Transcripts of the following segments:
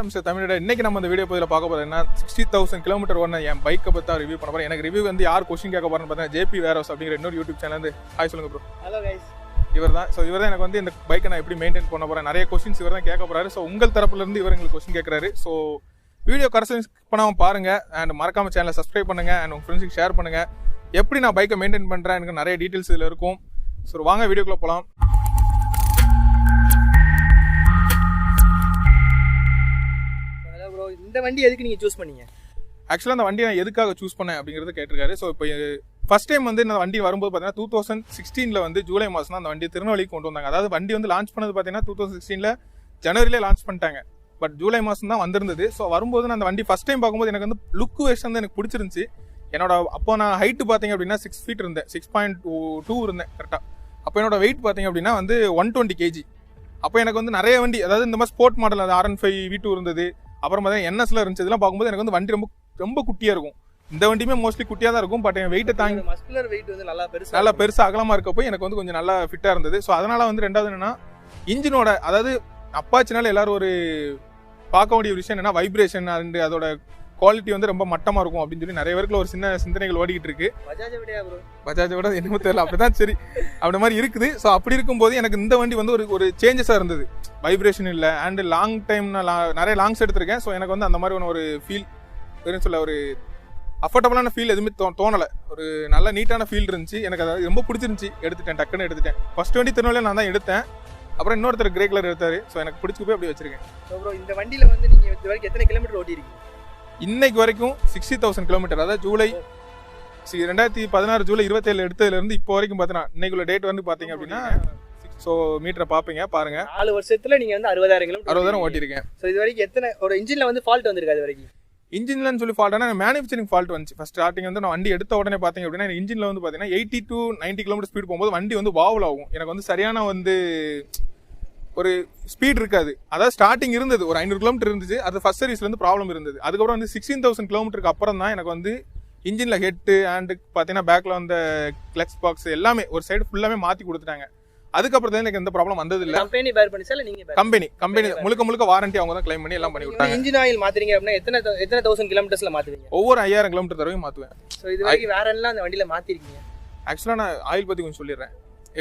Mr.Tamil, இன்னைக்கு நம்ம இந்த வீடியோ பதில பார்க்க போறோம்னா 60000 கிலோமீட்டர் ஓடுன என் பைக்கை பத்தி ரிவ்யூ பண்ண போறேன். எனக்கு ரிவ்யூ வந்து யார் क्वेश्चन கேட்க போறான்னு பார்த்தா ஜேபி வேர்ஹவுஸ் அப்படிங்கிற இன்னொரு யூடியூப் சேனல்ல இருந்து ஹாய் சொல்லுங்க ப்ரோ. Hello guys. இவர்தான் எனக்கு வந்து இந்த பைக்கை நான் எப்படி மெயின்டைன் பண்ண போறேன், நிறைய क्वेश्चंस இவர்தான் கேட்க போறாரு. சோ உங்கள் தரப்புல இருந்து இவர் உங்களுக்கு क्वेश्चन கேக்குறாரு. சோ வீடியோ கடைசி பண்ணாம பாருங்க அண்ட் மறக்காம சேனலை சப்ஸ்கிரைப் பண்ணுங்க அண்ட் உங்க ஃப்ரெண்ட்ஸ்க்கு ஷேர் பண்ணுங்க. எப்படி நான் பைக்கை மெயின்டைன் பண்றேன் எனக்கு நிறைய டீடைல்ஸ் இதுல இருக்கும். சோ வாங்க வீடியோக்குள்ள போலாம். இந்த வண்டி எதுக்கு நீங்க சூஸ் பண்ணீங்க? ஆக்சுவலா அந்த வண்டியை நான் எதுக்காக சூஸ் பண்ணேன் அப்படிங்கறத கேட்டிருக்காரு. ஸோ இப்போ ஃபர்ஸ்ட் டைம் வந்து இந்த வண்டி வரும்போது பார்த்தீங்கன்னா 2016 வந்து ஜூலை மாதம் தான் அந்த வண்டியை திருநெல்வேலிக்கு கொண்டு வந்தாங்க. அதாவது வண்டி வந்து லான்ச் பண்ணது பார்த்தீங்கன்னா 2016 ஜனவரியிலே லான்ச் பண்ணிட்டாங்க. பட் ஜூலை மாதம் தான் வந்திருந்தது. ஸோ வரும்போது நான் அந்த வண்டி ஃபர்ஸ்ட் டைம் பார்க்கும்போது எனக்கு வந்து லுக் வேஷன் வந்து எனக்கு பிடிச்சிருந்துச்சு. என்னோட அப்போ நான் ஹைட்டு பார்த்தீங்க அப்படின்னா 6 feet இருந்தேன், 6.2 இருந்தேன் கரெக்டாக. அப்போ என்னோட வெயிட் பார்த்தீங்க அப்படின்னா வந்து 120 kg. அப்போ எனக்கு வந்து நிறைய வண்டி, அதாவது இந்த மாதிரி ஸ்போர்ட் மாடல் அது R15 V2 இருந்தது, அப்புறம் பார்த்தீங்கன்னா NSல இருந்துச்சு. இதெல்லாம் பார்க்கும்போது எனக்கு வந்து வண்டி ரொம்ப குட்டியாக இருக்கும். இந்த வண்டியுமே மோஸ்ட்லி குட்டியாக தான் இருக்கும். பட் என் வெயிட்டை தாங்கி மஸ்குலர் வெயிட் வந்து நல்லா பெருசாக அகலமாக இருக்கப்போ எனக்கு வந்து கொஞ்சம் நல்லா ஃபிட்டாக இருந்தது. ஸோ அதனால வந்து ரெண்டாவது என்னன்னா இன்ஜினோட, அதாவது அப்பாச்சினால எல்லாரும் ஒரு பார்க்க வேண்டிய விஷயம் என்னன்னா வைப்ரேஷன் அண்ட் அதோட குவாலிட்டி வந்து ரொம்ப மட்டமாக இருக்கும் அப்படின்னு சொல்லி நிறைய பேருக்கு ஒரு சின்ன சிந்தனைகள் ஓடிக்கிட்டு இருக்கு. பஜாஜை விட என்னமோ தெரியல, அப்படிதான் சரி அப்படி மாதிரி இருக்குது. ஸோ அப்படி இருக்கும்போது எனக்கு இந்த வண்டி வந்து ஒரு சேஞ்சஸாக இருந்தது. வைப்ரேஷன் இல்லை அண்ட் லாங் டைம் நான் நிறைய லாங்ஸ் எடுத்திருக்கேன். ஸோ எனக்கு வந்து அந்த மாதிரி ஒரு ஃபீல் சொல்ல ஒரு அஃபோர்டபுளான ஃபீல் எதுவுமே தோணலை. ஒரு நல்ல நீட்டான ஃபீல் இருந்துச்சு எனக்கு. அதாவது ரொம்ப பிடிச்சிருந்துச்சி, டக்குன்னு எடுத்துட்டேன். ஃபர்ஸ்ட் வண்டி திருநெல்வேலியில் நான் தான் எடுத்தேன். அப்புறம் இன்னொருத்தர் கிரே கலர் எடுத்தாரு. ஸோ எனக்கு பிடிச்சி போய் அப்படி வச்சிருக்கேன். ஸோ இந்த வண்டியில் வந்து நீங்கள் இது வரைக்கும் எத்தனை கிலோமீட்டர் ஓட்டிருக்கீங்க? இன்னைக்கு வரைக்கும் 60000 கிலோமீட்டர். அதாவது ஜூலை 2016 ஜூலை 27 எடுத்ததுலேருந்து இப்போ வரைக்கும் பார்த்தீங்கன்னா இன்னைக்குள்ள டேட் வந்து பார்த்தீங்க அப்படின்னா ஸோ மீட்டரை பார்ப்பீங்க பாருங்க. 4 வருஷத்துல நீங்கள் வந்து 60000 ஓட்டிருக்கேன். ஸோ இது வரைக்கும் எத்தனை ஒரு இன்ஜினில் வந்து ஃபால்ட் வந்திருக்கு? அது வரைக்கும் இன்ஜின்லன்னு சொல்லி ஃபால்ட்டான மேனுஃபேக்சரிங் ஃபால்ட் வந்துச்சு. ஃபர்ஸ்ட் ஸ்டார்டிங் வந்து நான் வண்டி எடுத்த உடனே பார்த்தீங்க அப்படின்னா இன்ஜினில் வந்து பார்த்தீங்கன்னா 80 to 90 km ஸ்பீட் போகும்போது வண்டி வந்து வாவல் ஆகும். எனக்கு வந்து சரியான வந்து ஒரு ஸ்பீட் இருக்காது. அதாவது ஸ்டார்டிங் இருந்தது ஒரு 500 km இருந்துச்சு. அது ஃபர்ஸ்ட் சர்வீஸ்லேருந்து ப்ராப்ளம் இருந்தது. அதுக்கப்புறம் வந்து 16000 km அப்புறம் தான் எனக்கு வந்து இன்ஜினில் ஹெட்டு அண்டு பார்த்தீங்கன்னா பேக்கில் வந்து கிளச் பாக்ஸ் எல்லாமே ஒரு சைடு ஃபுல்லாமே மாற்றி கொடுத்துட்டாங்க. அதுக்கப்புறம் தான் எனக்கு எந்த ப்ராப்ளம் வந்தது இல்லை. கம்பெனி பேர் பண்ணிச்சா இல்லை நீங்கள்? கம்பெனி முழுக்க வாரண்டி அவங்க தான் கிளைம் பண்ணி எல்லாம் பண்ணி விட்டாங்க. இன்ஜின் ஆயில் மாத்துறீங்க அப்படின்னா எத்தனை 1000 கிலோமீட்டர்ஸ்ல மாத்துவீங்க? ஒவ்வொரு 5000 km தடவையும் மாற்றுவேன். ஸோ இது வரைக்கும் வேற எல்லாம் அந்த வண்டியில் மாற்றிருக்கீங்க? ஆக்சுவலாக நான் ஆயில் பற்றி கொஞ்சம் சொல்லிடுறேன்.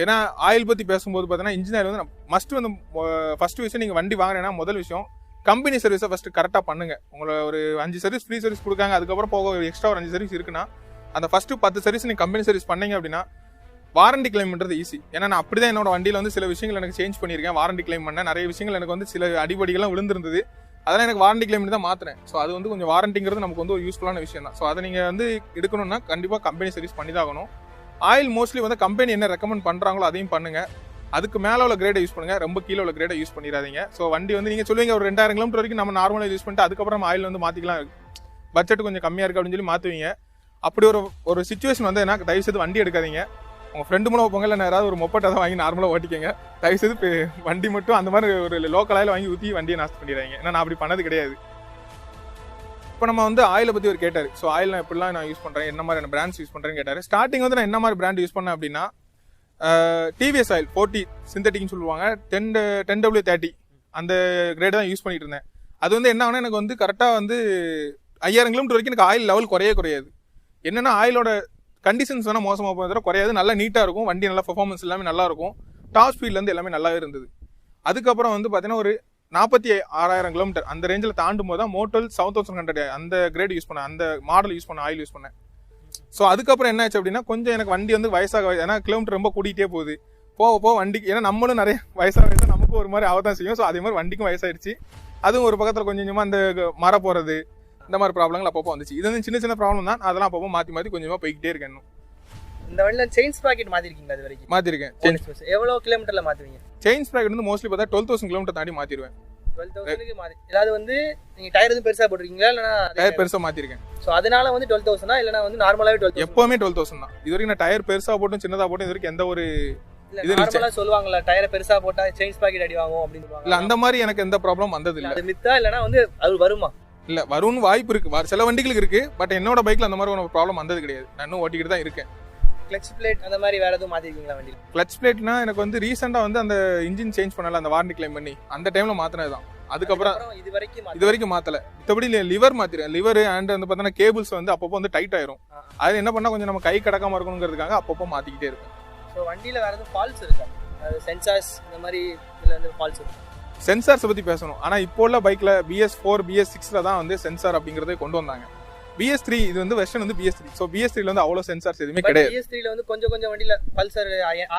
ஏன்னா ஆயில் பற்றி பேசும்போது பார்த்தீங்கன்னா இன்ஜின் ஆயில் வந்து மஸ்ட் வந்து ஃபர்ஸ்ட் விஷயம் நீங்கள் வண்டி வாங்கினேன்னா முதல் விஷயம் கம்பெனி சர்வீஸை ஃபஸ்ட்டு கரெக்டாக பண்ணுங்கள். உங்களை ஒரு 5 சர்வீஸ் ஃப்ரீ சர்வீஸ் கொடுக்காங்க. அதுக்கப்புறம் போக எக்ஸ்ட்ரா ஒரு 5 சர்வீஸ் இருக்குன்னா அந்த ஃபஸ்ட்டு 10 சர்வீஸ் நீங்கள் கம்பெனி சர்வீஸ் பண்ணீங்க அப்படின்னா வாரண்டி கிளைம் பண்ணுறது ஈஸி. ஏன்னா நான் அப்படி தான் என்னோட வண்டியில் வந்து சில விஷயங்கள் எனக்கு சேஞ்ச் பண்ணியிருக்கேன். வாரண்டி கிளைம் பண்ணேன். நிறைய விஷயங்கள் எனக்கு வந்து சில அடிபடிகள்லாம் விழுந்திருந்தது. அதெல்லாம் எனக்கு வாரண்டி கிளைம் பண்ணி தான் மாற்றினேன். ஸோ அது வந்து கொஞ்சம் வாரண்டிங்கிறது நமக்கு வந்து ஒரு யூஸ்ஃபுல்லான விஷயம் தான். ஸோ அதை நீங்கள் வந்து எடுக்கணும்னா கண்டிப்பாக கம்பெனி சர்வீஸ் பண்ணி தான் ஆகணும். ஆயில் மோஸ்ட்லி வந்து கம்பெனி என்ன ரெக்கமெண்ட் பண்ணுறாங்களோ அதையும் பண்ணுங்கள். அதுக்கு மேலே உள்ள கிரேடை யூஸ் பண்ணுங்கள், ரொம்ப கீழே உள்ள கிரேடை யூஸ் பண்ணிடாதீங்க. ஸோ வண்டி வந்து நீங்கள் சொல்லுவீங்க ஒரு 2000 km வரைக்கும் நம்ம நார்மலாக யூஸ் பண்ணிட்டு அதுக்கப்புறம் நம்ம ஆயில் வந்து மாற்றிக்கலாம், பட்ஜெட் கொஞ்சம் கம்மியாக இருக்குது அப்படின்னு சொல்லி மாற்றுவீங்க. அப்படி ஒரு சிச்சுவேஷன் வந்து என்ன, தயவுசெய்து வண்டி எடுக்காதீங்க. உங்கள் ஃப்ரெண்டு மூலம் போங்க, இல்லை யாராவது ஒரு மொப்பட்டை தான் வாங்கி நார்மலாக ஓட்டிக்கங்க. தயவுசெய்து வண்டி மட்டும் அந்த மாதிரி ஒரு லோக்கல் ஆயில் வாங்கி ஊற்றி வண்டியை நாஸ்ட் பண்ணிடுறாங்க. ஏன்னா நான் அப்படி பண்ணது கிடையாது. இப்போ நம்ம வந்து ஆயிலை பற்றி ஒரு கேட்டார். ஸோ ஆயில் நான் எப்படிலாம் நான் யூஸ் பண்ணுறேன், என்ன மாதிரி பிராண்ட்ஸ் யூஸ் பண்ணுறேன்னு கேட்டார். ஸ்டார்டிங் வந்து நான் என்ன மாதிரி பிராண்ட் யூஸ் பண்ணேன் அப்படின்னா TVS ஆயில் 40 சிந்தட்டிக்னு சொல்லுவாங்க, 10W30 அந்த கிரேட் தான் யூஸ் பண்ணிட்டு இருந்தேன். அது வந்து என்ன ஆகுனா எனக்கு வந்து கரெக்டாக வந்து 5000 km வரைக்கும் எனக்கு ஆயில் லெவல் குறையாது. என்னென்னா ஆயிலோட கண்டிஷன்ஸ் வேணால் மோசமாக போகிற குறையாது, நல்லா நீட்டாக இருக்கும், வண்டி நல்லா பர்ஃபார்மன்ஸ் எல்லாமே நல்லா இருக்கும், டாப் ஸ்பீட்லேருந்து எல்லாமே நல்லாவே இருந்தது. அதுக்கப்புறம் வந்து பார்த்தீங்கன்னா ஒரு 46000 km அந்த ரேஞ்சில் தாண்டும் போது தான் மோட்டல் 7100 அந்த கிரேட் யூஸ் பண்ணேன், அந்த மாடல் யூஸ் பண்ண ஆயில் யூஸ் பண்ணேன். ஸோ அதுக்கப்புறம் என்ன ஆச்சு அப்படின்னா கொஞ்சம் எனக்கு வண்டி வந்து வயசாக, ஏன்னா கிலோமீட்டர் ரொம்ப கூட்டிகிட்டே போகுது, போக வண்டிக்கு, ஏன்னா நம்மளும் நிறைய வயசாக நமக்கும் ஒரு மாதிரி ஆகத்தான் செய்யும். ஸோ அதே மாதிரி வண்டிக்கும் வயசாகிடுச்சு. அதுவும் ஒரு பக்கத்தில் கொஞ்சம் கொஞ்சமாக அந்த மர போகிறது இந்த மாதிரி ப்ராப்ளங்கள் அப்பப்போ வந்துச்சு. இது வந்து சின்ன ப்ராப்ளம் தான், அதெல்லாம் அப்பப்போ மாற்றி கொஞ்சமாக போய்கிட்டே இருக்கேன். இந்த வண்டியில் செயின் ஸ்ப்ராக்கெட் மாற்றிருக்கீங்க? அது வரைக்கும் மாற்றிருக்கேன். எவ்வளோ கிலோமீட்டரில் மாற்றுவீங்க? செயின் ஸ்ப்ராக்கெட் வந்து மோஸ்ட்லி பார்த்தா 12000 km தாண்டி மாற்றிடுவேன். 12000க்கு மாற்றி, ஏதாவது வந்து நீங்கள் டயர் எதுவும் பெருசாக போட்டிருக்கீங்களா? இல்லைனா டயர் பெருசாக மாற்றிருக்கேன். ஸோ அதனால வந்து 12000 இல்லைனா வந்து நார்மலாகவே 12000? எப்போவுமே 12000 தான். இது வரைக்கும் நான் டயர் பெருசாக போட்டும் சின்னதாக போட்டும் இது வரைக்கும் எந்த ஒரு இது நார்மலாக சொல்லுவாங்களா டயரை பெருசாக போட்டால் செயின் ஸ்ப்ராக்கெட் அடி வாங்கும் அப்படின்னு சொல்லுவாங்க. இல்லை அந்த மாதிரி எனக்கு எந்த ப்ராப்ளம் வந்தது இல்லை. அது மித்தா இல்லைனா வந்து அது வருமா? இல்லை வரும்னு வாய்ப்பு இருக்குது, சில வண்டிகளுக்கு இருக்குது. பட் என்னோட பைக்கில் அந்த மாதிரி ஒரு ப்ராப்ளம் வந்தது கிடையாது. நான் இன்னும் ஓட்டிக்கிட்டு தான் இருக்கேன். கிளட்ச் பிளேட் அந்த மாதிரி வேறு எதுவும் மாற்றிருக்கீங்களா வண்டியில்? கிளட்ச் பிளேட்னா எனக்கு வந்து ரீசெண்டாக வந்து அந்த இன்ஜின் சேஞ்ச் பண்ணல, அந்த வாரண்டி கிளைம் பண்ணி அந்த டைமில் மாற்றினது தான். அதுக்கப்புறம் இது வரைக்கும் மாத்தல. மத்தபடி லிவர் மாத்திரேன். லிவர் அண்ட் வந்து பார்த்தீங்கன்னா கேபிள்ஸ் வந்து அப்பப்போ வந்து டைட் ஆயிரும். அது என்ன பண்ணா கொஞ்சம் நம்ம கை கடக்காம இருக்கணுங்கிறதுக்காக அப்பப்போ மாத்திக்கிட்டே இருக்கும். ஸோ வண்டியில வேற எதுவும் ஃபால்ஸ் இருக்கா? சென்சார்ஸ் இந்த மாதிரி இதுல வந்து ஃபால்ஸ் இருக்கு. சென்சார்ஸ் பத்தி பேசணும். ஆனா இப்போ உள்ள பைக்ல BS4 BS6ல தான் வந்து சென்சார் அப்படிங்கறதை கொண்டு வந்தாங்க. BS3 இது வந்து வெர்ஷன் வந்து BS3. சோ BS3ல வந்து அவ்வளவு சென்சார்ஸ் எதுவுமே கிடையாது. BS3ல வந்து கொஞ்சம் வண்டியில பல்சர்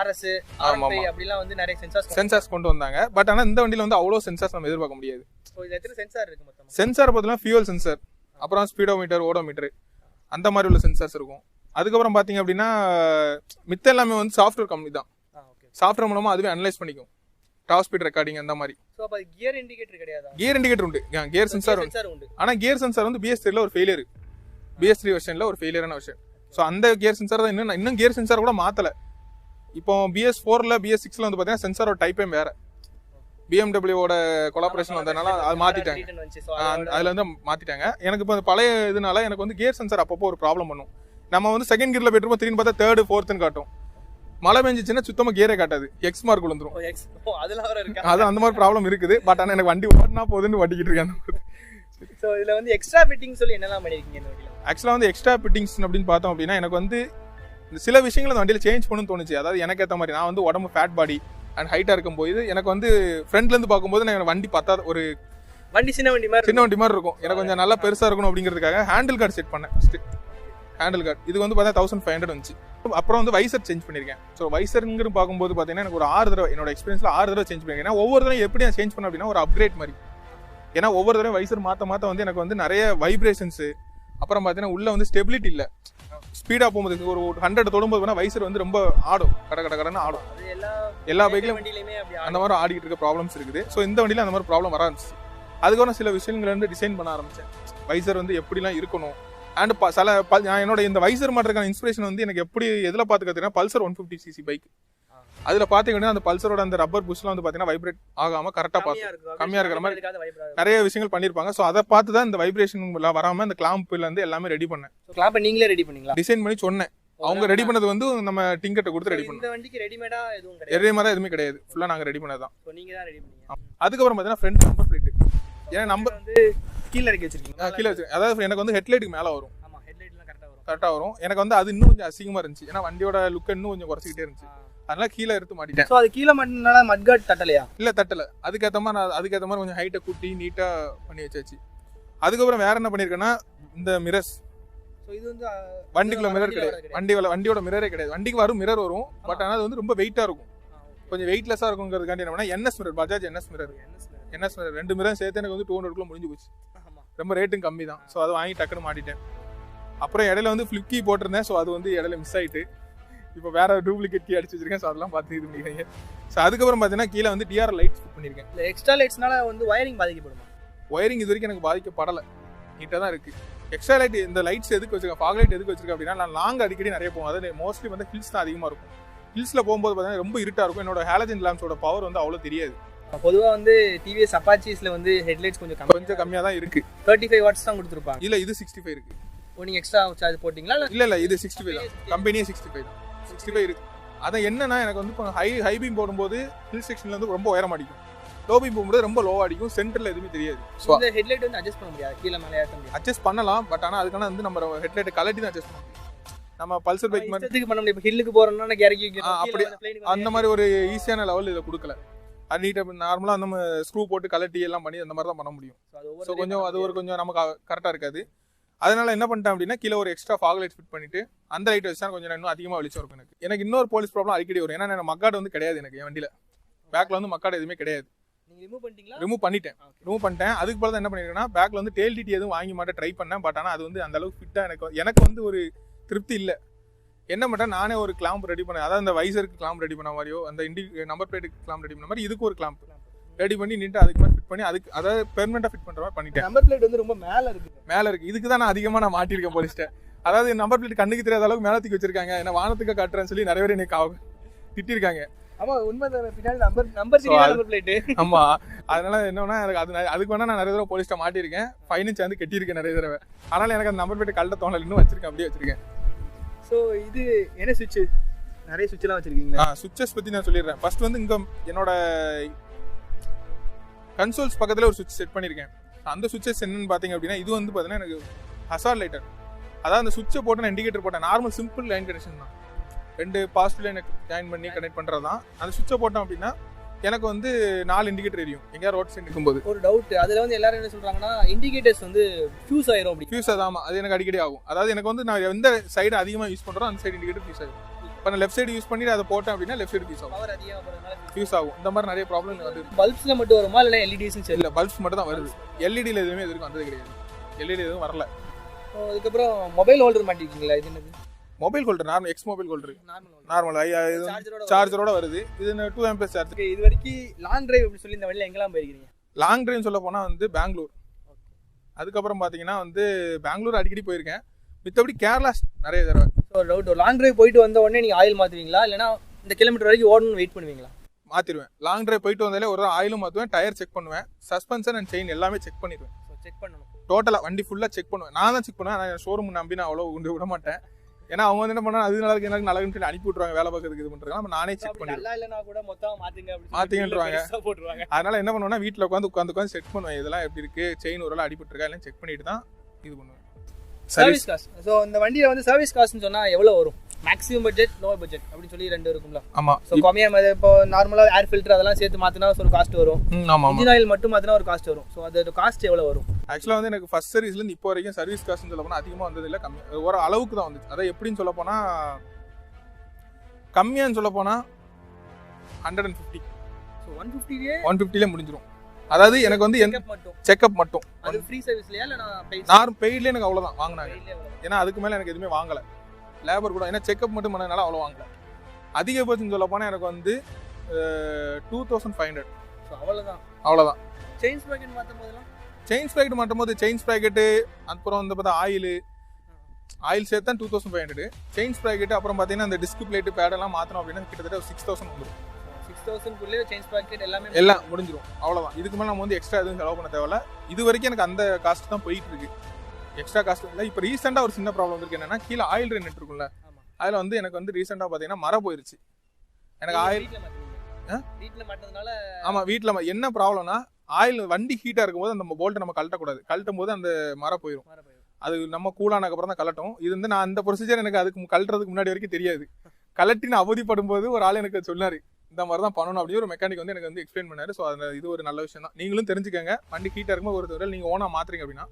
RS R5 அப்படிலாம் வந்து நிறைய சென்சார்ஸ் கொண்டு வந்தாங்க. பட் ஆனா இந்த வண்டியில வந்து அவ்வளவு சென்சார்ஸ் நம்ம எதிர்பார்க்க முடியாது. சோ இதுல எத்தனை சென்சார் இருக்கு மொத்தம்? சென்சார் பார்த்தா ஃபியூல் சென்சார், அப்புறம் ஸ்பீடோமீட்டர், ஓடோமீட்டர் அந்த மாதிரி உள்ள சென்சார்ஸ் இருக்கும். அதுக்கப்புறம் பாத்தீங்க அப்படின்னா மித்த எல்லாமே வந்து சாஃப்ட்வேர் கம்பெனி தான். சாஃப்ட்வேர் மூலமா அதுவே அனலைஸ் பண்ணிக்கும் டாப் ஸ்பீட் ரெக்கார்டிங் அந்த மாதிரி. சோ அப்ப கியர் இண்டிகேட்டர் கிடையாதா? கியர் இண்டிகேட்டர் உண்டு, கியர் சென்சார் உண்டு. ஆனா கியர் சென்சார் வந்து BS3ல ஒரு ஃபெயிலியர். BS3 வெர்ஷன்ல ஒரு ஃபெயிலியரான வெர்ஷன். ஸோ அந்த கியர் சென்சார் தான் இன்னும் கியர் சென்சார் கூட மாத்தல. இப்போ BS4ல BS6ல வந்து பாத்தீங்கன்னா சென்சாரோட டைப்பே வேற. BMW-ஓட கொலாபரேஷன் வந்ததுனால அது மாத்திட்டாங்க. அதுல இருந்து மாத்திட்டாங்க. எனக்கு இப்போ பழைய இதனால எனக்கு வந்து கியர் சென்சார் அப்பப்போ ஒரு ப்ராப்ளம் பண்ணும். நம்ம வந்து செகண்ட் கியர்ல போயிட்டு திரும்பி பார்த்தா தேர்டு ஃபோர்த்துன்னு காட்டும். மழை பெஞ்சிச்சுன்னா சுத்தமா கியரே காட்டாது, எக்ஸ் மார்க் விழுந்துரும். அது அந்த மாதிரி ப்ராப்ளம் இருக்குது. பட் ஆனா எனக்கு வண்டி ஓட்டினா போதுன்னு வண்டிக்கிட்டு இருக்கேன். சோ இதுல வந்து எக்ஸ்ட்ரா ஃபிட்டிங் சொல்லி என்னலாம் பண்ணிருக்கீங்க இந்த வண்டியில? ஆக்சுவலா வந்து எக்ஸ்ட்ரா ஃபிட்டிங்ஸ் அப்படின்னு பார்த்தோம் அப்படின்னா எனக்கு வந்து சில விஷயங்கள் அந்த வண்டியில சேஞ்ச் பண்ணணும்னு தோணுச்சு. அதாவது எனக்கு ஏற்ற மாதிரி நான் வந்து உடம்பு ஃபேட் பாடி அண்ட் ஹைட்டா இருக்கும் போது எனக்கு வந்து ஃப்ரண்ட்ல இருந்து பார்க்கும்போது நான் வண்டி பார்த்தா ஒரு வண்டி சின்ன வண்டி மாதிரி இருக்கும். எனக்கு கொஞ்சம் நல்லா பெருசா இருக்கணும் அப்படிங்கிறதுக்காக ஹேண்டில் கார்டு செட் பண்ணேன். ஃபர்ஸ்ட் ஹேண்டில் கார்டு இது வந்து பார்த்தா 1500 வந்துச்சு. அப்புறம் வந்து வைசர் சேஞ்ச் பண்ணிருக்கேன். ஸோ வைசருங்கிற பார்க்கும்போது பார்த்தீங்கன்னா எனக்கு ஒரு 6 தடவை என்னோட எக்ஸ்பீரியன்ஸ்ல 6 தடவை சேஞ்ச் பண்ணிருக்கேன். ஏன்னா ஒவ்வொரு தடவை எப்படி நான் சேஞ்ச் பண்ண அப்படின்னா ஒரு அப்கிரேட் மாதிரி. ஏன்னா ஒவ்வொரு தடவை வைசர் மாற்ற வந்து எனக்கு வந்து நிறைய வைப்ரேஷன்ஸ், அப்புறம் பார்த்தீங்கன்னா உள்ள வந்து ஸ்டெபிலிட்டி இல்லை. ஸ்பீடா போகும்போது ஒரு 100 தொடும்போது வைசர் வந்து ரொம்ப ஆடும், கடன்னு ஆடும். எல்லா பைக்லையும் அந்த மாதிரி ஆடிக்கிட்டு இருக்க ப்ராப்ளம்ஸ் இருக்குது. ஸோ இந்த வண்டியில அந்த மாதிரி ப்ராப்ளம் வர ஆரம்பிச்சு. அதுக்கப்புறம் சில விஷயங்கள் வந்து டிசைன் பண்ண ஆரம்பிச்சேன். வைசர் வந்து எப்படிலாம் இருக்கணும் அண்ட் என்னோட இந்த வைசர் மாட்டுறதுக்கான இன்ஸ்பிரேஷன் வந்து எனக்கு எப்படி எதில் பார்த்து கற்றுக்கினா பல்சர் 150cc பைக். அதில் பார்த்தீங்கன்னா அந்த பல்சரோட அந்த ரப்பர் புஷ்லாம் வந்து பார்த்தீங்கன்னா வைப்ரேட் ஆகாமல் கரெக்டாக பார்த்து கம்மியாக இருக்கிற மாதிரி நிறைய விஷயங்கள் பண்ணியிருப்பாங்க. ஸோ அதை பார்த்து தான் இந்த வைப்ரேஷன் வராமல் அந்த கிளாம்பில் இருந்து எல்லாமே ரெடி பண்ணேன். கிளாம்பை நீங்களே ரெடி பண்ணீங்களா? டிசைன் பண்ணி சொன்னேன். அவங்க ரெடி பண்ணது வந்து நம்ம டிங்கர்ட்ட கொடுத்து ரெடி பண்ணோம். இந்த வண்டிக்கு ரெடிமேடா எதுவும் கிடையாது? எதுவுமே கிடையாது. ஃபுல்லாக நாங்கள் ரெடி பண்ணது தான். நீங்க தான் ரெடி பண்ணீங்க. அதுக்கப்புறம் பார்த்தீங்கன்னா ஃப்ரண்ட் நம்பர் பிளேட். ஏன்னா நம்பர் வந்து கீழே இறக்கி வச்சிருக்கீங்க. கீழே வச்சிருக்கேன். அதாவது எனக்கு வந்து ஹெட்லைட்டுக்கு மேலே வரும். ஆமா, ஹெட்லைட்லாம் கரெக்டாக வரும். எனக்கு வந்து அது இன்னும் கொஞ்சம் அசிங்கமா இருந்துச்சு. ஏன்னா வண்டியோட லுக் இன்னும் கொஞ்சம் குறைச்சிக்கிட்டே இருந்துச்சு. அதனால கீழே எடுத்து மாட்டிட்டேன். சோ அது கீழே மாட்டினால மட்கார்ட் தட்டலையா? இல்ல தட்டல. அதுக்கேற்ற மாதிரி கொஞ்சம் ஹைட்டை கூட்டி நீட்டா பண்ணி வச்சாச்சு. அதுக்கப்புறம் வேற என்ன பண்ணிருக்கேன்னா இந்த மிரர்ஸ். சோ இது வந்து வண்டிக்குள்ள மிரர் கிடையாது. வண்டியோட மிரரே கிடையாது. வண்டிக்கு வரும் மிரர் வரும். பட் ஆனால் அது வந்து ரொம்ப வெயிட்டா இருக்கும். கொஞ்சம் வெயிட்லெஸ்ஸா இருக்குங்கிறதுக்காண்டி என்ன பண்ணா NS mirror, Bajaj NS mirror 2 mirror சேர்த்து எனக்கு வந்து 200 முடிஞ்சு போச்சு. ரொம்ப ரேட்டும் கம்மி தான். ஸோ அதை வாங்கி டக்குன்னு மாட்டிட்டேன். அப்புறம் இடையில வந்து ஃபிளிப்கி போட்டிருந்தேன். ஸோ அது வந்து இடையில மிஸ் ஆயிட்டு இப்போ வேற டூப்ளிகேட் கீ அடிச்சு வச்சிருக்கேன். ஸோ அதெல்லாம் பார்த்து இது பண்ணிக்கிறீங்க. ஸோ அதுக்கப்புறம் பார்த்தீங்கன்னா கீழே வந்து டிஆர் லைட் ஃபிட் பண்ணியிருக்கேன். இல்லை எக்ஸ்ட்ரா லைட்ஸ்னால வந்து வயரிங் பாதிக்கப்படுமா? வயரிங் இது வரைக்கும் எனக்கு பாதிக்கப்படலை, நீட்டாக தான் இருக்குது. எக்ஸ்ட்ரா லைட் இந்த லைட்ஸ் எதுக்கு வச்சிருக்கேன், ஃபாக் லைட் எதுக்கு வச்சிருக்கேன் அப்படின்னா நான் லாங் அடிக்கடி நிறைய போகும். அதாவது மோஸ்ட்லி வந்து ஹில்ஸ் தான் அதிகமாக இருக்கும். ஹில்ஸில் போகும்போது பார்த்தீங்கன்னா ரொம்ப இருட்டாக இருக்கும். என்னோட ஹாலஜன் லேம்ப்ஸோட பவர் வந்து அவ்வளோ தெரியாது. பொதுவாக வந்து TVS Apacheல வந்து ஹெட்லைட்ஸ் கொஞ்சம் கம்மியாக தான் இருக்குது. 35 வாட்ஸ் தான் கொடுத்துருப்பாங்க. இல்லை இது 65 இருக்குது. நீங்கள் எக்ஸ்ட்ரா சார்ஜ் போட்டிங்களா? இல்லை இது 65 தான். கம்பெனியே 65 தான். 65 இருக்குது. அதான் என்னன்னா எனக்கு வந்து இப்போ ஹை பீம் போடும்போது ஹில் செக்ஷன்ல வந்து ரொம்ப உயரம் அடிக்கும். லோ பீம் போகும்போது ரொம்ப லோவா அடிக்கும். சென்டர்ல எதுவுமே தெரியாது. ஸோ இந்த ஹெட்லைட் வந்து அட்ஜஸ்ட் பண்ண முடியாது, கீழே மேலே ஏற்ற முடியாது. அட்ஜஸ்ட் பண்ணலாம். பட் ஆனால் அதுக்கான வந்து நம்ம ஹெட்லைட் கலட்டி தான் அட்ஜஸ்ட் பண்ண முடியும். நம்ம பல்சர் பைக் மாதிரி பண்ண முடியும். இப்போ ஹில்லுக்கு போறோம்னா இறக்கி அப்படி அந்த மாதிரி ஒரு ஈஸியான லெவல் இதை கொடுக்கல. அது நீட்டாக நார்மலாக நம்ம ஸ்க்ரூ போட்டு கலட்டி எல்லாம் பண்ணி அந்த மாதிரி தான் பண்ண முடியும். ஸோ கொஞ்சம் அது ஒரு கொஞ்சம் நமக்கு கரெக்டாக இருக்காது. அதனால என்ன பண்ணிட்டேன் அப்படின்னா கீழே ஒரு எக்ஸ்ட்ரா ஃபாக் லைட் ஃபிட் பண்ணிட்டு அந்த லைட் வச்சா கொஞ்சம் இன்னும் அதிகமாக வெளிச்சம் இருக்கும். எனக்கு இன்னொரு போலீஸ் ப்ராப்ளம் அடிக்கடி வரும். ஏன்னா எனக்கு மக்காடு வந்து கிடையாது. எனக்கு என் வண்டியில் பேக்கில் வந்து மக்காடு எதுவுமே கிடையாது. ரிமூவ் பண்ணிட்டேன். அதுக்கு பிறகு என்ன பண்ணிருக்கேன்னா பேக்கில் வந்து டெயில் டிடி எதுவும் வாங்கி மாட்டேன் ட்ரை பண்ணேன். பட் ஆனால் அது வந்து அந்த அளவுக்கு ஃபிட்டாக எனக்கு வந்து ஒரு திருப்தி இல்லை. என்ன பண்ணேன், நானே ஒரு கிளாம்ப் ரெடி பண்ணேன். அதாவது அந்த வைசருக்கு கிளாம்ப் ரெடி பண்ண மாதிரியோ அந்த நம்பர் பிளேட்டுக்கு கிளாம்ப் ரெடி பண்ண மாதிரி இதுக்கு ஒரு கிளாம்ப் ரெடி பண்ணி நீட்டா அதுக்கு மாதிரி ஃபிட் பண்ணி அதுக்கு அதாவது பெர்மனண்டா ஃபிட் பண்ற மாதிரி பண்ணிட்டேன். நம்பர் பிளேட் வந்து ரொம்ப மேல இருக்கு. இதுக்கு தான் நான் அதிகமா மாட்டிருக்கேன் போலீஸ்ட்ட. அதாவது நம்பர் பிளேட் கண்ணுக்கு தெரியாத அளவுக்கு மேல தூக்கி வச்சிருக்காங்க. என்ன வானத்துக்கு காட்டுறேன்னு சொல்லி நிறைய பேர் என்னை திட்டிருக்காங்க. ஆமா உண்மைதான். பின்னாடி நம்பர் பிளேட். ஆமா அதனால என்னன்னா அதுக்கு வேணா நான் நிறைய தடவை போலீஸ்ட்ட மாட்டிருக்கேன். ஃபைனும் சேர்ந்து கட்டியிருக்கேன் நிறைய தடவை. அதனால எனக்கு அந்த நம்பர் பிளேட் கழட்ட தோணல, இன்னும் வச்சிருக்கேன், அப்படியே வச்சிருக்கேன். ஸோ இது என்ன சுவிட்ச், நிறைய சுவிட்ச்லாம் வச்சிருக்கீங்களா? சுவிட்சஸ் பத்தி நான் சொல்லிடுறேன். ஃபர்ஸ்ட் வந்து இங்க என்னோட கன்சோல்ஸ் பக்கத்தில் ஒரு சுவிட்ச் செட் பண்ணியிருக்கேன். அந்த சுவிட்சஸ் என்னன்னு பார்த்தீங்க அப்படின்னா இது வந்து பார்த்தீங்கன்னா எனக்கு ஹசார்ட் லைட்டர். அதாவது அந்த சுவிட்சை போட்டு நான் இண்டிகேட்டர் போட்டேன். நார்மல் சிம்பிள் லைன் கனெக்ஷன் தான். 2 பாசிட்டிவ் லைனை ஜாயின் பண்ணி கனெக்ட் பண்ணுறது தான். அந்த சுவிட்சை போட்டோம் அப்படின்னா எனக்கு வந்து 4 இண்டிகேட்டர் எரியும் எங்கேயா ரோட் சைடு இருக்கும்போது. ஒரு டவுட், அதில் வந்து எல்லாரும் என்ன சொல்கிறாங்கன்னா இண்டிகேட்டர்ஸ் வந்து ஃபியூஸ் ஆயிரும். அப்படி ஃபியூஸ் ஆகாம அது எனக்கு அடிக்கடி ஆகும். அதாவது எனக்கு வந்து நான் எந்த சைடு அதிகமாக யூஸ் பண்ணுறோம் அந்த சைடு இண்டிகேட்டர் ஃபியூஸ் ஆகும். இப்போ நான் லெஃப்ட் சைடு யூஸ் பண்ணி அதை போட்டேன் அப்படின்னா லெஃப்ட் சைடு ஃபியூஸ் ஆகும், ஃபியூஸ் ஆகும். இந்த மாதிரி நிறைய ப்ராப்ளம் வந்து பல்ப்ஸில் மட்டும் வருமா இல்லை எல்இடிஸும் சரி? இல்லை, பல்ப்ஸ் மட்டும் தான் வருது. எல்இடியில் எதுவுமே எதுவும் வந்தது கிடையாது. எல்இடி எதுவும் வரல. அதுக்கப்புறம் மொபைல் ஹோல்டர் மாட்டிருக்கீங்களா? இது என்னது? Mobile holder normal X mobile holder normal சார்ஜரோட வருது. இது 2 ஆம்பியர் சார்ஜ். இது வரைக்கும் லாங் டிரைவ் அப்படி சொல்லி இந்த வழியில் எங்கெல்லாம் போயிருக்கீங்க? லாங் டிரைவ் சொல்ல போனால் வந்து பெங்களூர், அதுக்கப்புறம் பார்த்தீங்கன்னா வந்து பெங்களூர் அடிக்கடி போயிருக்கேன். மித்தபடி கேரளா நிறைய தடவை. ஒரு டவுட், லாங் டிரைவ் போயிட்டு வந்த உடனே நீங்கள் ஆயில் மாற்றுவீங்களா இல்லைனா இந்த கிலோமீட்டர் வரைக்கும் ஓடணும்னு வெயிட் பண்ணுவீங்களா? மாற்றிடுவேன். லாங் டிரைவ் போயிட்டு வந்தாலே ஒரு ஆயிலும் மாற்றுவேன், டயர் செக் பண்ணுவேன், சஸ்பென்ஷன் அண்ட் செயின் எல்லாமே செக் பண்ணிடுவேன். செக் பண்ணணும் டோட்டலாக வண்டி ஃபுல்லாக செக் பண்ணுவேன். நான் தான் செக் பண்ணுவேன். ஆனால் ஷோரூம் நம்பி நான் அவ்வளோ கொண்டு விட மாட்டேன். ஏன்னா அவங்க வந்து என்ன பண்ணா அது நல்லா எனக்கு நல்லதுன்னு சொல்லி அனுப்பி விட்ருவாங்க வேலை பார்க்கறதுக்கு. இது பண்ணுறாங்க, நம்ம நானே செக் பண்ணிடுவேன். மாற்றிங்கன்றாங்க. அதனால என்ன பண்ணுவேன்னா வீட்டில் உட்காந்து செக் பண்ணுவேன். இதெல்லாம் எப்படி இருக்கு, செயின் ஒரு அடிபட்டுருக்கா எல்லாம் செக் பண்ணிட்டு தான் இது பண்ணுவேன். Service cost. ஸோ இந்த வண்டியில் வந்து சர்வீஸ் காஸ்ட்னு சொன்னால் எவ்வளோ வரும்? மேக்ஸிமம் பட்ஜெட், லோ பட்ஜெட் அப்படின்னு சொல்லி 2 இருக்கும்ல? ஆமாம். ஸோ கம்மியாக இப்போ நார்மலாக ஏர் ஃபில்டர் அதெல்லாம் சேர்த்து மாற்றினா ஒரு காஸ்ட் வரும். ஆமாம். இன்ஜின் ஆயில் மட்டும் மாற்றினா ஒரு காஸ்ட் வரும். ஸோ அது காஸ்ட் எவ்வளோ வரும்? ஆக்சுவலாக வந்து எனக்கு ஃபர்ஸ்ட் சர்வீஸ்லேருந்து இப்போ வரைக்கும் சர்வீஸ் காஸ்ட்னு சொல்ல போனால் அதிகமாக வந்தது இல்லை, கம்மி ஒரு அளவுக்கு தான் வந்துச்சு. அதை எப்படின்னு சொல்ல போனால் கம்மியான்னு சொல்ல போனால் 150. ஸோ 150லே முடிஞ்சிடும். அதாவது எனக்கு வந்து செக்அப் மட்டும். அது ஃப்ரீ சர்வீஸ்லையா இல்லை நான் பெய்ட்லேயே எனக்கு அவ்வளோதான் வாங்கினாங்க. ஏன்னா அதுக்கு மேலே எனக்கு எதுவுமே வாங்கலை. லேபர் கூட ஏன்னா செக்அப் மட்டும் பண்ணதுனால அவ்வளோ வாங்கல. அதிகபட்சம் சொல்ல போனால் எனக்கு வந்து 2500. ஸோ அவ்வளோதான். செயின் ஸ்ப்ராக்கெட் மாற்றும் போது செயின் ஸ்ப்ராக்கெட்டு அப்புறம் வந்து பார்த்தா ஆயில் சேர்த்து தான் 2500. செயின் ஸ்ப்ராக்கெட்டு அப்புறம் பார்த்தீங்கன்னா அந்த டிஸ்க் பிளேட்டு பேடெல்லாம் மாற்றணும் அப்படின்னா கிட்டத்தட்ட 6000 வந்துடும். 6000 செயின் ஸ்ப்ராக்கெட் எல்லாம் முடிஞ்சிடும். அவ்வளோதான். இதுக்கு மேலே நம்ம வந்து எக்ஸ்ட்ரா எதுவும் செலவு பண்ண தேவையில்ல. இது வரைக்கும் எனக்கு அந்த காஸ்ட் தான் போயிட்டு இருக்கு, எக்ஸ்ட்ரா காஸ்ட் இல்லை. இப்போ ரீசெண்டாக ஒரு சின்ன ப்ராப்ளம் இருக்கு. என்னன்னா கீழே ஆயில் ட்ரெயின் இருக்கும்ல, அதில் வந்து எனக்கு வந்து ரீசெண்டாக பார்த்தீங்கன்னா மரம் போயிருச்சு. எனக்கு ஆயில் வீட்டில் மாட்டதுனால. ஆமாம், வீட்டில் என்ன ப்ராப்ளம்னா ஆயில் வண்டி ஹீட்டாக இருக்கும்போது அந்த போல்ட்டை நம்ம கழட்டக்கூடாது. கழட்டும் போது அந்த மரம் போயிடும். அது நம்ம கூலானதுக்கப்புறம் தான் கழட்டும். இது வந்து நான் அந்த ப்ரொசீஜர் எனக்கு அதுக்கு கழட்டுறதுக்கு முன்னாடி வரைக்கும் தெரியாது. கலட்டின்னு அவதிப்படும் போது ஒரு ஆள் எனக்கு சொன்னார், இந்த மாதிரி தான் பண்ணணும் அப்படின்னு ஒரு மெக்கானிக் வந்து எனக்கு வந்து எக்ஸ்பிளைன் பண்ணாரு. ஸோ அது இது ஒரு நல்ல விஷயம் தான். நீங்களும் தெரிஞ்சுக்கங்க. வண்டி ஹீட்டாக இருக்கும்போது ஒரு தடவை நீங்கள் ஓனாக மாற்றுறீங்க அப்படின்னா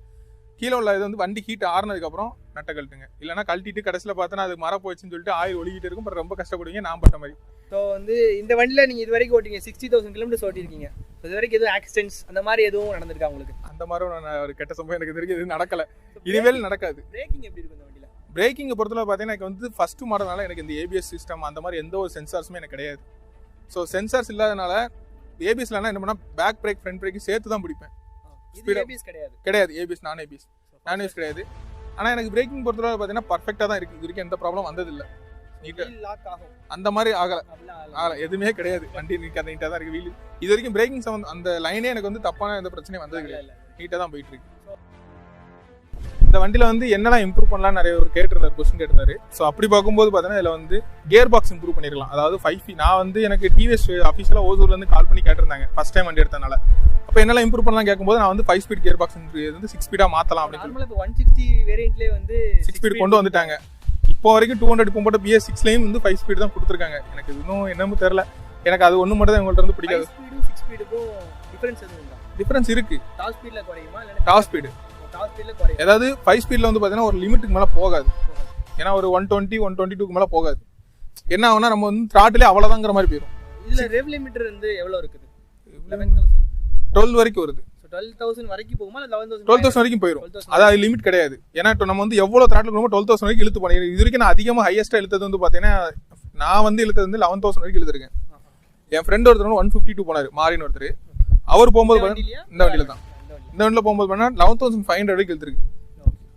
கீழே உள்ள இது வந்து வண்டி ஹீட் ஆறுனதுக்கப்புறம் நட்டை கழட்டுங்க. இல்லைனா கழட்டிட்டு கடைசியில் பார்த்தோன்னா அது மரம் போயிடுச்சுன்னு சொல்லிட்டு ஆயில் ஒழுகிட்டு இருக்கும். அப்புறம் ரொம்ப கஷ்டப்படுவீங்க, நான் பட்ட மாதிரி. ஸோ வந்து இந்த வண்டியில் நீங்கள் இது வரைக்கும் ஓட்டிங்க 60,000 கிலோமீட்டர்ஸ் ஓட்டிருக்கீங்க. இது வரைக்கும் எதுவும் ஆக்சிடென்ட்ஸ் அந்த மாதிரி எதுவும் நடந்திருக்கா உங்களுக்கு? அந்த மாதிரி ஒரு கெட்ட சம்பவம் எனக்கு இது வரைக்கும் எதுவும் நடக்கலை, இனிமேல் நடக்காது. பிரேக்கிங் எப்படி இருக்கும் இந்த வண்டியில்? பிரேக்கிங்கை பொறுத்தவரை பார்த்தீங்கன்னா எனக்கு வந்து ஃபஸ்ட்டு மாடல்னால எனக்கு இந்த ஏபிஎஸ் சிஸ்டம் அந்த மாதிரி எந்த ஒரு சென்சார்ஸுமே எனக்கு கிடையாது. ஸோ சென்சார்ஸ் இல்லாதனால ஏபிஎஸ்லாம் என்ன பண்ணால் பேக் பிரேக் ஃப்ரண்ட் பிரேக் சேர்த்து தான் பிடிப்பேன். கிடையாது ஏபிஎஸ், நான் ஏபிஎஸ் கிடையாது. ஆனால் எனக்கு பிரேக்கிங் பொறுத்தவரை பார்த்தீங்கன்னா பர்ஃபெக்டாக தான் இருக்குது. இது வரைக்கும் எந்த ப்ராப்ளம் வந்ததில்லை. நீட்டாக அந்த மாதிரி ஆகலை, எதுவுமே கிடையாது. வண்டி நீட்டாக தான் இருக்குது. வீல் இது வரைக்கும் பிரேக்கிங் சம்பந்தம் அந்த லைனே எனக்கு வந்து தப்பான எந்த பிரச்சனையும் வந்தது கிடையாது. நீட்டாக தான் போயிட்டு இருக்கு. இந்த வண்டியில் வந்து என்னெல்லாம் இம்ப்ரூவ் பண்ணலாம் நிறைய ஒரு கொஸ்டின் கேட்டிருந்தாரு. ஸோ அப்படி பார்க்கும்போது பார்த்தீங்கன்னா இதில் வந்து கியர் பாக்ஸ் இம்ப்ரூவ் பண்ணிருக்கலாம். அதாவது 5 feet நான் வந்து எனக்கு டிவிஎஸ் அஃபிஷியலாக ஓசூர்லேருந்து கால் பண்ணி கேட்டிருந்தாங்க ஃபர்ஸ்ட் டைம் வண்டி எடுத்தனால. அப்போ என்னெல்லாம் இம்ப்ரூவ் பண்ணலாம் கேட்கும்போது நான் வந்து 5 speed கியர் பாக்ஸ் வந்து 6 speed மாற்றலாம் அப்படின்னு. 160 வேரியண்ட்லேயே வந்து 6 speed கொண்டு வந்துட்டாங்க. இப்போ வரைக்கும் 200 இப்போ மட்டும் BS6லையும் வந்து 5 speed தான் கொடுத்துருக்காங்க. எனக்கு இன்னும் என்னமோ தெரியல. எனக்கு அது ஒன்று மட்டும் தான் எங்கள்கிட்ட வந்து பிடிக்காது. 6 speedக்கும் டிஃபரன்ஸ் இருக்கு. டாப் ஸ்பீடில் குறையுமா? டாப் ஸ்பீடு ஏதாவது 5 speedல வந்து பார்த்தீங்கன்னா ஒரு லிமிட்டுக்கு மேலே போகாது. ஏன்னா ஒரு 120 122க்கு மேலே போகாது. என்ன ஆகுனா நம்ம வந்து த்ராட்டிலே அவ்வளோதாங்கிற மாதிரி போயிடும். இதில் ரெவ் லிமிட்டர் வந்து எவ்வளோ இருக்குது? 12 வரைக்கும் வருது. 12,000 வரைக்கும் போகுமா? 12,000 வரைக்கும் போயிடும். அதாவது லிமிட் கிடையாது. ஏன்னா நம்ம வந்து எவ்வளோ த்ராட்டில் போகும்போது 12,000 வரைக்கும் இழுத்து பண்ணி. இது வரைக்கும் நான் அதிகமாக ஹையஸ்ட்டாக இழுத்தது வந்து பார்த்தீங்கன்னா நான் வந்து இழுத்தது வந்து 11,000 வரைக்கும் இழுத்துருக்கேன். என் ஃப்ரெண்ட் ஒருத்தர் 152 போனார், மாறின்னு ஒருத்தர். அவர் போகும்போது இந்த வண்டியில தான் இந்த வண்டியில் போகும்போது பண்ணா 11,500 வரைக்கும் இழுத்துருக்கு.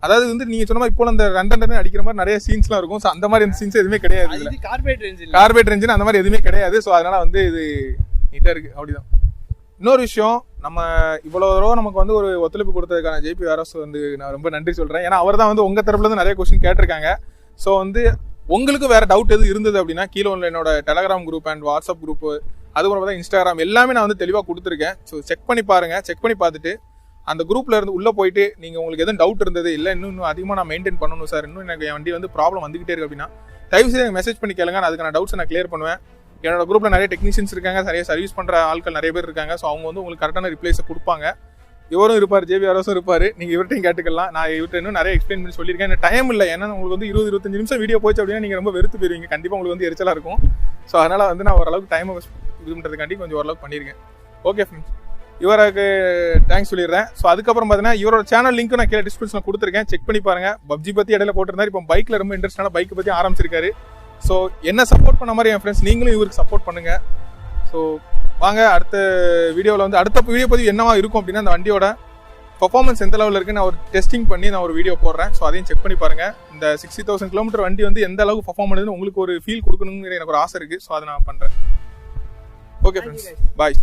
அதாவது வந்து நீங்க சொன்ன மாதிரி இப்போ அந்த ரெண்டு அடிக்கிற மாதிரி நிறைய சீன்ஸ்லாம் இருக்கும். ஸோ அந்த மாதிரி சீன்ஸ் எதுவுமே கிடையாது. கார்பரேட் ரேஞ்சில் அந்த மாதிரி எதுவுமே கிடையாது. ஸோ அதனால வந்து இது நீட்டாக இருக்கு. அப்படிதான். இன்னொரு விஷயம், நம்ம இவ்வளோ தடவை நமக்கு வந்து ஒரு ஒத்துழைப்பு கொடுத்ததுக்கான ஜேபி வேரஸ் வந்து நான் ரொம்ப நன்றி சொல்கிறேன். ஏன்னா அவர் தான் வந்து உங்கள் தரப்புல இருந்து நிறைய கொஸ்டின் கேட்டிருக்காங்க. ஸோ வந்து உங்களுக்கு வேற டவுட் எது இருந்தது அப்படின்னா கீழே உள்ள என்னோட Telegram group and WhatsApp group அதுக்கப்புறம் பார்த்தா இன்ஸ்டாகிராம் எல்லாமே நான் வந்து தெளிவாக கொடுத்துருக்கேன். ஸோ செக் பண்ணி பாருங்கள். செக் பண்ணி பார்த்துட்டு அந்த குரூப்பில் இருந்து உள்ளே போயிட்டு நீங்கள் உங்களுக்கு எதுவும் டவுட் இருந்தது இல்லை இன்னும் அதிகமாக நான் மெயின்டைன் பண்ணணும் சார், இன்னும் எனக்கு என் வண்டி வந்து ப்ராப்ளம் வந்துகிட்டே இருக்கு அப்படின்னா தயவுசெய்து எனக்கு மெசேஜ் பண்ணி கேளுங்க. நான் அதுக்கான டவுட்ஸ் நான் கிளியர் பண்ணுவேன். என்னோட குரூப்பில் நிறைய டெக்னீஷியன்ஸ் இருக்காங்க, நிறைய சர்வீஸ் பண்ணுற ஆட்கள் நிறைய பேர் இருக்காங்க. ஸோ அவங்க வந்து உங்களுக்கு கரெக்டான ரிப்ளைஸை கொடுப்பாங்க. இவரும் இருப்பார், JVRஸும் இருப்பார். நீங்கள் இவர்கிட்டையும் கேட்டுக்கலாம். நான் இவர்கிட்ட இன்னும் நிறைய எக்ஸ்பிளைன் பண்ணி சொல்லியிருக்கேன். எனக்கு டைம் இல்லை. ஏன்னா உங்களுக்கு வந்து 20-25 நிமிஷம் வீடியோ போச்சு அப்படின்னா நீங்கள் ரொம்ப வெறுத்து போயிருவீங்க. கண்டிப்பாக உங்களுக்கு வந்து எரிச்சலாக இருக்கும். ஸோ அதனால் வந்து நான் ஓரளவுக்கு டைமை இது பண்ணுறதுக்காண்டி கொஞ்சம் ஓரளவுக்கு பண்ணியிருக்கேன். ஓகே ஃப்ரெண்ட்ஸ், இவருக்கு தேங்க்ஸ் சொல்லிடுறேன். ஸோ அதுக்கப்புறம் பார்த்தீங்கன்னா இவரோட சேனல் லிங்க்கும் நான் கீழே டிஸ்கிரிப்ஷனில் கொடுத்துருக்கேன். செக் பண்ணி பாருங்கள். பப்ஜி பற்றி இடையில போட்டிருந்தாரு. இப்போ பைக்கில் ரொம்ப இன்ட்ரெஸ்டான பைக்கை பற்றி ஆரம்பிச்சிருக்காரு. ஸோ என்ன சப்போர்ட் பண்ண மாதிரி என் ஃப்ரெண்ட்ஸ் நீங்களும் இவருக்கு சப்போர்ட் பண்ணுங்கள். ஸோ வாங்க அடுத்த வீடியோவில் வந்து அடுத்த வீடியோ பதிவு என்னவா இருக்கும் அப்படின்னா அந்த வண்டியோட பர்ஃபார்மன்ஸ் எந்த லெவலில் இருக்குது நான் ஒரு டெஸ்டிங் பண்ணி நான் ஒரு வீடியோ போடுறேன். ஸோ அதையும் செக் பண்ணி பாருங்கள். இந்த 60,000 கிலோமீட்டர் வண்டி வந்து எந்த அளவுக்கு பர்ஃபார்ம் பண்ணுதுன்னு உங்களுக்கு ஒரு ஃபீல் கொடுக்கணுங்கிற எனக்கு ஒரு ஆசை இருக்குது. ஸோ அதை நான் பண்ணுறேன். ஓகே ஃப்ரெண்ட்ஸ், பாய்.